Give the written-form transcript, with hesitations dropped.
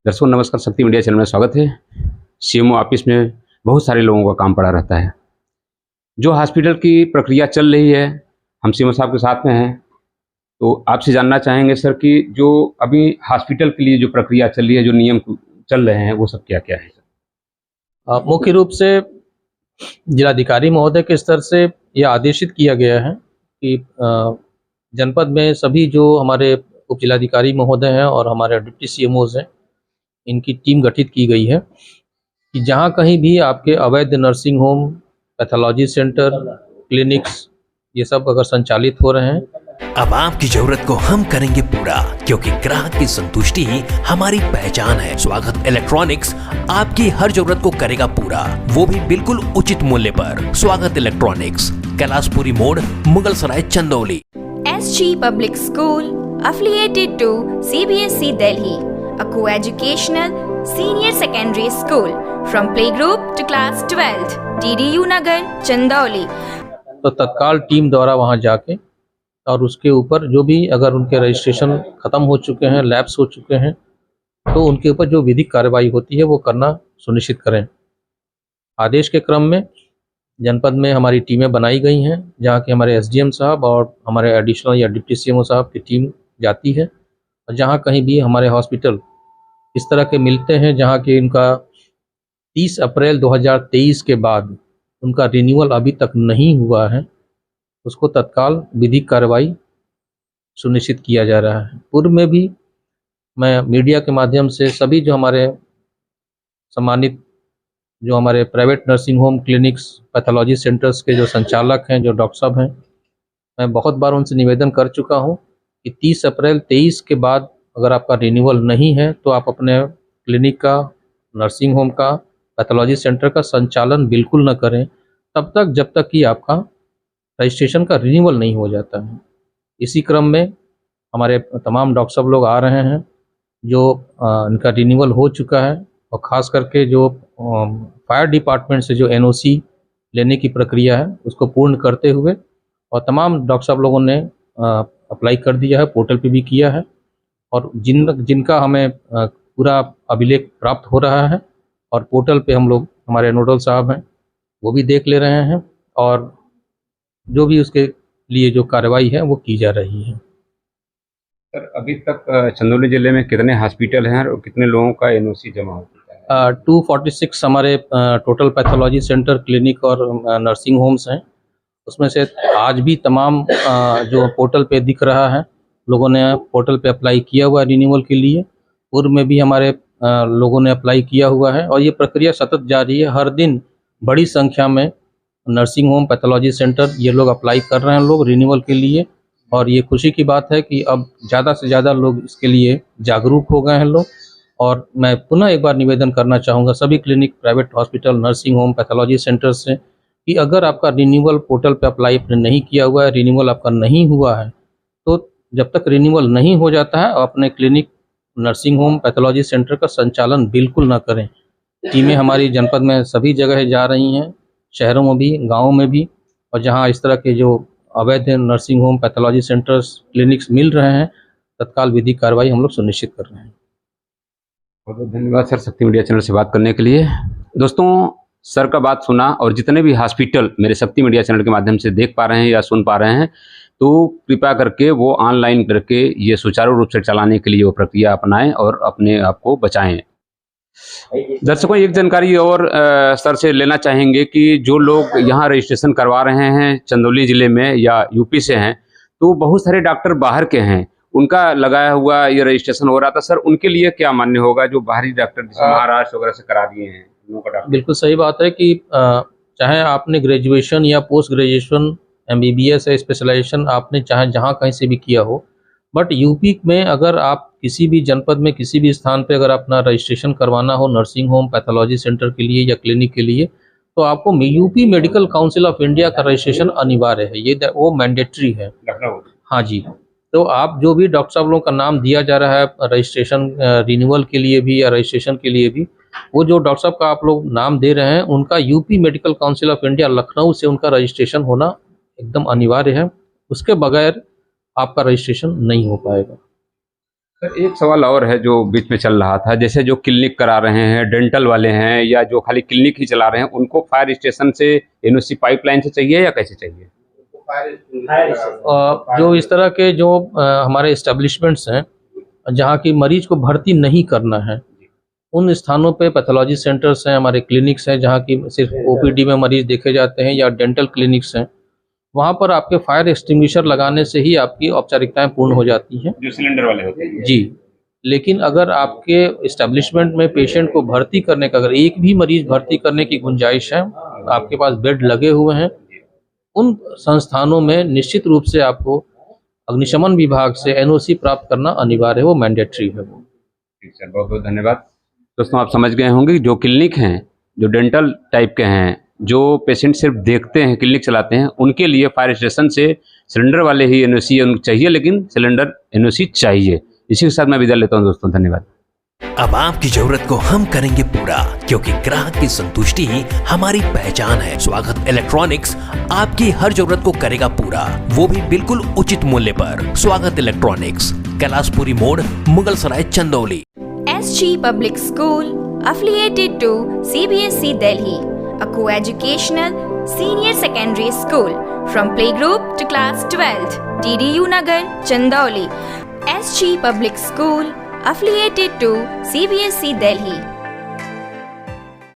दर्शकों नमस्कार, शक्ति मीडिया चैनल में स्वागत है। सीएमओ ऑफिस में बहुत सारे लोगों का काम पड़ा रहता है। जो हॉस्पिटल की प्रक्रिया चल रही है, हम सीएमओ साहब के साथ में हैं, तो आपसे जानना चाहेंगे सर कि जो अभी हॉस्पिटल के लिए जो प्रक्रिया चल रही है, जो नियम चल रहे हैं, वो सब क्या-क्या है सर? मुख्य रूप से जिलाधिकारी महोदय के स्तर से यह आदेशित किया गया है कि जनपद में सभी जो हमारे उप जिलाधिकारी महोदय हैं और हमारे डिप्टी सीएमओज हैं, इनकी टीम गठित की गई है कि जहां कहीं भी आपके अवैध nursing home, pathology centre, clinics ये सब अगर संचालित हो रहे हैं, अब आपकी जरूरत को हम करेंगे पूरा, क्योंकि ग्राहक की संतुष्टि ही हमारी पहचान है। स्वागत इलेक्ट्रॉनिक्स आपकी हर जरूरत को करेगा पूरा, वो भी बिल्कुल उचित मूल्य पर। स्वागत इलेक्ट्रॉनिक्स, कैलाशपुरी मोड़, Mughalsarai, Chandauli. SG Public School affiliated to CBSE Delhi, a co-educational senior secondary school from playgroup to class 12th, DDU Nagar, Chandauli। तो तत्काल टीम द्वारा वहां जाके और उसके ऊपर जो भी अगर उनके रजिस्ट्रेशन ख़त्म हो चुके हैं, लैप्स हो चुके हैं, तो उनके ऊपर जो विधिक कार्रवाई होती है वो करना सुनिश्चित करें। आदेश के क्रम में जनपद में हमारी टीमें बनाई गई हैं, जहाँ के हमारे SDM साहब और हमारे एडिशनल या डिप्टी CMO साहब की टीम जाती है और जहाँ कहीं भी हमारे हॉस्पिटल इस तरह के मिलते हैं जहाँ कि इनका 30 अप्रैल 2023 के बाद उनका रिन्यूअल अभी तक नहीं हुआ है, उसको तत्काल विधिक कार्रवाई सुनिश्चित किया जा रहा है। पूर्व में भी मैं मीडिया के माध्यम से सभी जो हमारे सम्मानित जो हमारे private nursing home, clinics, pathology centres के जो संचालक हैं, जो डॉक्टर साहब हैं, मैं बहुत बार उनसे निवेदन कर चुका हूं कि 30 अप्रैल 23 के बाद अगर आपका रिन्यूअल नहीं है तो आप अपने क्लिनिक का, नर्सिंग होम का, पैथोलॉजी सेंटर का संचालन बिल्कुल न करें तब तक जब तक कि आपका रजिस्ट्रेशन का रिन्यूअल नहीं हो जाता है। इसी क्रम में हमारे तमाम डॉक्टर साहब लोग आ रहे हैं जो इनका रिन्यूअल हो चुका है और ख़ास करके जो फायर डिपार्टमेंट से जो NOC लेने की प्रक्रिया है उसको पूर्ण करते हुए, और तमाम डॉक्टर साहब लोगों ने अप्लाई कर दिया है, पोर्टल पे भी किया है, और जिनका हमें पूरा अभिलेख प्राप्त हो रहा है और पोर्टल पे हम लोग, हमारे नोडल साहब हैं वो भी देख ले रहे हैं और जो भी उसके लिए जो कार्रवाई है वो की जा रही है। सर अभी तक चंदौली जिले में कितने हॉस्पिटल हैं और कितने लोगों का NOC जमा हो चुका है? 246 हमारे टोटल पैथोलॉजी सेंटर, क्लिनिक और नर्सिंग होम्स हैं। उसमें से आज भी तमाम जो पोर्टल पे दिख रहा है, लोगों ने पोर्टल पे अप्लाई किया हुआ है रिन्यूअल के लिए। पूर्व में भी हमारे लोगों ने अप्लाई किया हुआ है और ये प्रक्रिया सतत जारी है। हर दिन बड़ी संख्या में नर्सिंग होम, पैथोलॉजी सेंटर ये लोग अप्लाई कर रहे हैं लोग रिन्यूअल के लिए, और ये खुशी की बात है कि अब ज़्यादा से ज़्यादा लोग इसके लिए जागरूक हो गए हैं लोग। और मैं पुनः एक बार निवेदन करना चाहूँगा सभी clinic, private hospital, nursing home, pathology centre से कि अगर आपका रिन्यूअल पोर्टल पे अप्लाई आपने नहीं किया हुआ है, रिन्यूअल आपका नहीं हुआ है, तो जब तक रिन्यूअल नहीं हो जाता है अपने clinic, nursing home, pathology centre का संचालन बिल्कुल ना करें। टीमें हमारी जनपद में सभी जगह जा रही हैं, शहरों में भी, गाँवों में भी, और जहाँ इस तरह के जो अवैध nursing home, pathology centres, clinics मिल रहे हैं, तत्काल विधिक कार्रवाई हम लोग सुनिश्चित कर रहे हैं। बहुत बहुत धन्यवाद सर शक्ति मीडिया चैनल से बात करने के लिए। दोस्तों सर का बात सुना, और जितने भी हॉस्पिटल मेरे शक्ति मीडिया चैनल के माध्यम से देख पा रहे हैं या सुन पा रहे हैं, तो कृपया करके वो ऑनलाइन करके ये सुचारू रूप से चलाने के लिए वो प्रक्रिया अपनाएं और अपने आप को बचाएं। दर्शकों एक जानकारी और सर से लेना चाहेंगे कि जो लोग यहाँ रजिस्ट्रेशन करवा रहे हैं चंदौली ज़िले में या यूपी से हैं, तो बहुत सारे डॉक्टर बाहर के हैं, उनका लगाया हुआ ये रजिस्ट्रेशन हो रहा था। सर उनके लिए क्या मान्य होगा जो बाहरी डॉक्टर जैसे महाराष्ट्र वगैरह से करा दिए हैं उनका डॉक्टर? बिल्कुल सही बात है कि चाहे आपने ग्रेजुएशन या पोस्ट ग्रेजुएशन, MBBS या स्पेशलाइजेशन आपने चाहे जहाँ कहीं से भी किया हो, बट यूपी में अगर आप किसी भी जनपद में किसी भी स्थान पे अगर अपना रजिस्ट्रेशन करवाना हो नर्सिंग होम, पैथोलॉजी सेंटर के लिए या क्लिनिक के लिए, तो आपको UP medical council of India का रजिस्ट्रेशन अनिवार्य है, ये वो मैंडेटरी है। हाँ जी, तो आप जो भी डॉक्टर साहब लोगों का नाम दिया जा रहा है रजिस्ट्रेशन रिन्यूअल के लिए भी या रजिस्ट्रेशन के लिए भी, वो जो डॉक्टर साहब का आप लोग नाम दे रहे हैं उनका UP medical council of India Lucknow से उनका रजिस्ट्रेशन होना एकदम अनिवार्य है। उसके बगैर आपका रजिस्ट्रेशन नहीं हो पाएगा। सर एक सवाल और है जो बीच में चल रहा था, जैसे जो क्लिनिक करा रहे हैं, डेंटल वाले हैं या जो खाली क्लिनिक ही चला रहे हैं, उनको फायर स्टेशन से एनओसी पाइपलाइन से चाहिए या कैसे चाहिए? जो इस तरह के जो हमारे इस्टेब्लिशमेंट्स हैं जहाँ की मरीज को भर्ती नहीं करना है, उन स्थानों पे पैथोलॉजी सेंटर्स हैं, हमारे क्लिनिक्स हैं जहाँ की सिर्फ ओपीडी में मरीज देखे जाते हैं, या डेंटल क्लिनिक्स हैं, वहाँ पर आपके फायर एक्सटिंग्विशर लगाने से ही आपकी औपचारिकताएं पूर्ण हो जाती हैं। जो सिलेंडर वाले होते हैं जी, लेकिन अगर आपके इस्टेब्लिशमेंट में पेशेंट को भर्ती करने का, अगर एक भी मरीज भर्ती करने की गुंजाइश है, आपके पास बेड लगे हुए हैं, उन संस्थानों में निश्चित रूप से आपको अग्निशमन विभाग से एनओसी प्राप्त करना अनिवार्य है, वो मैंडेटरी है वो। ठीक सर, बहुत बहुत धन्यवाद। दोस्तों आप समझ गए होंगे कि जो क्लिनिक हैं, जो डेंटल टाइप के हैं, जो पेशेंट सिर्फ देखते हैं, क्लिनिक चलाते हैं, उनके लिए फायर स्टेशन से सिलेंडर वाले ही एनओसी चाहिए, लेकिन सिलेंडर एनओसी चाहिए। इसी के साथ मैं विदा लेता हूँ दोस्तों, धन्यवाद। अब आपकी जरूरत को हम करेंगे पूरा, क्योंकि ग्राहक की संतुष्टि ही हमारी पहचान है। स्वागत इलेक्ट्रॉनिक्स आपकी हर जरूरत को करेगा पूरा, वो भी बिल्कुल उचित मूल्य पर। स्वागत इलेक्ट्रॉनिक्स, कैलाशपुरी मोड़, Mughalsarai, Chandauli. SG Public School affiliated to CBSE Delhi, a co-educational senior secondary school from playgroup to class 12th, DDU Nagar, Chandauli. SG Public School affiliated to CBSE Delhi,